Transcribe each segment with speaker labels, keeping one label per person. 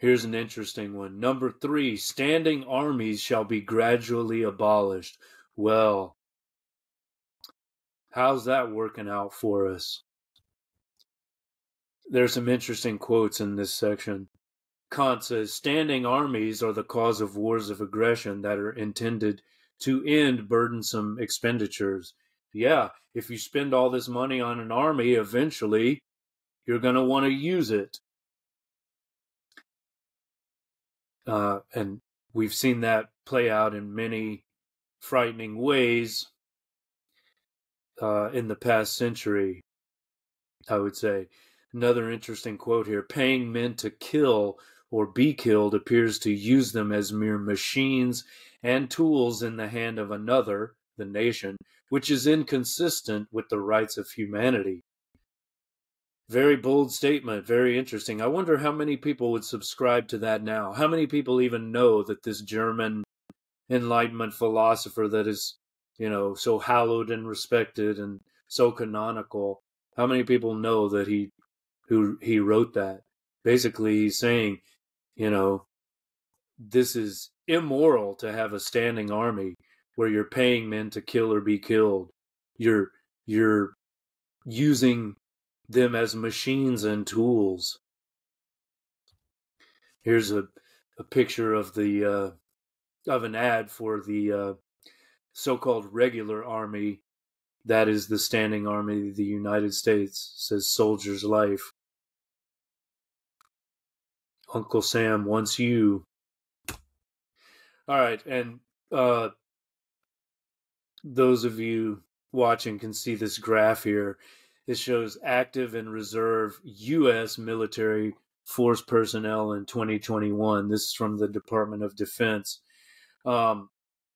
Speaker 1: Here's an interesting one. Number 3, standing armies shall be gradually abolished. Well, how's that working out for us? There's some interesting quotes in this section. Kant says, standing armies are the cause of wars of aggression that are intended to end burdensome expenditures. Yeah, if you spend all this money on an army, eventually you're going to want to use it. And we've seen that play out in many frightening ways in the past century, I would say. Another interesting quote here: paying men to kill or be killed appears to use them as mere machines and tools in the hand of another, the nation, which is inconsistent with the rights of humanity. Very bold statement, very interesting. I wonder how many people would subscribe to that now. How many people even know that this German Enlightenment philosopher that is, so hallowed and respected and so canonical, how many people know that he wrote that? Basically, he's saying, this is immoral to have a standing army where you're paying men to kill or be killed. You're using them as machines and tools. Here's a picture of the of an ad for the so-called regular army. That is the standing army of the United States. It says soldier's life. Uncle Sam wants you. All right, and those of you watching can see this graph here. It shows active and reserve U.S. military force personnel in 2021. This is from the Department of Defense. I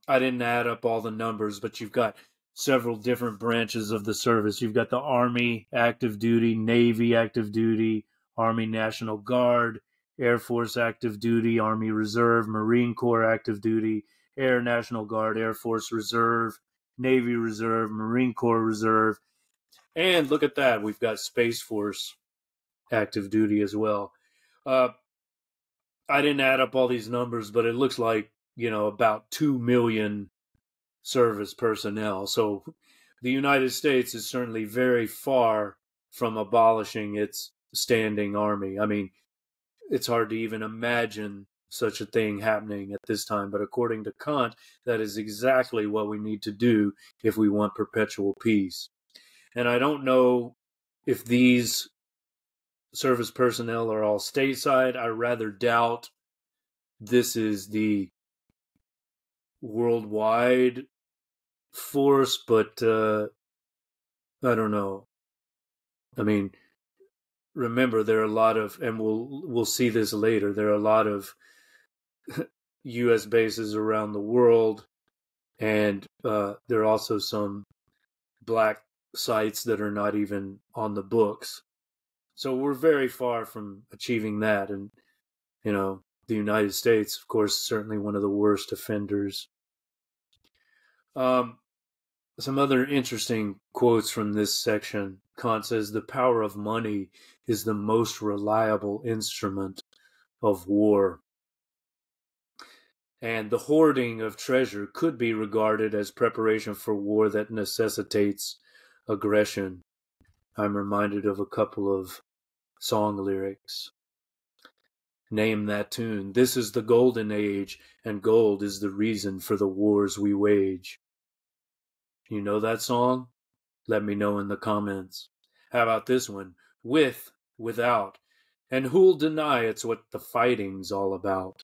Speaker 1: didn't add up all the numbers, but you've got several different branches of the service. You've got the Army active duty, Navy active duty, Army National Guard, Air Force active duty, Army Reserve, Marine Corps active duty, Air National Guard, Air Force Reserve, Navy Reserve, Marine Corps Reserve. And look at that, we've got Space Force active duty as well. I didn't add up all these numbers, but it looks like, about 2 million service personnel. So the United States is certainly very far from abolishing its standing army. I mean, it's hard to even imagine such a thing happening at this time. But according to Kant, that is exactly what we need to do if we want perpetual peace. And I don't know if these service personnel are all stateside. I rather doubt this is the worldwide force, but I don't know. I mean, remember, there are a lot of, and we'll see this later, there are a lot of U.S. bases around the world, and there are also some black sites that are not even on the books. So we're very far from achieving that. And, the United States, of course, is certainly one of the worst offenders. Some other interesting quotes from this section. Kant says, the power of money is the most reliable instrument of war. And the hoarding of treasure could be regarded as preparation for war that necessitates aggression. I'm reminded of a couple of song lyrics. Name that tune. This is the golden age, and gold is the reason for the wars we wage. You know that song? Let me know in the comments. How about this one? With, without. And who'll deny it's what the fighting's all about?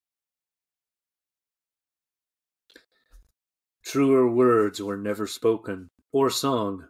Speaker 1: Truer words were never spoken or sung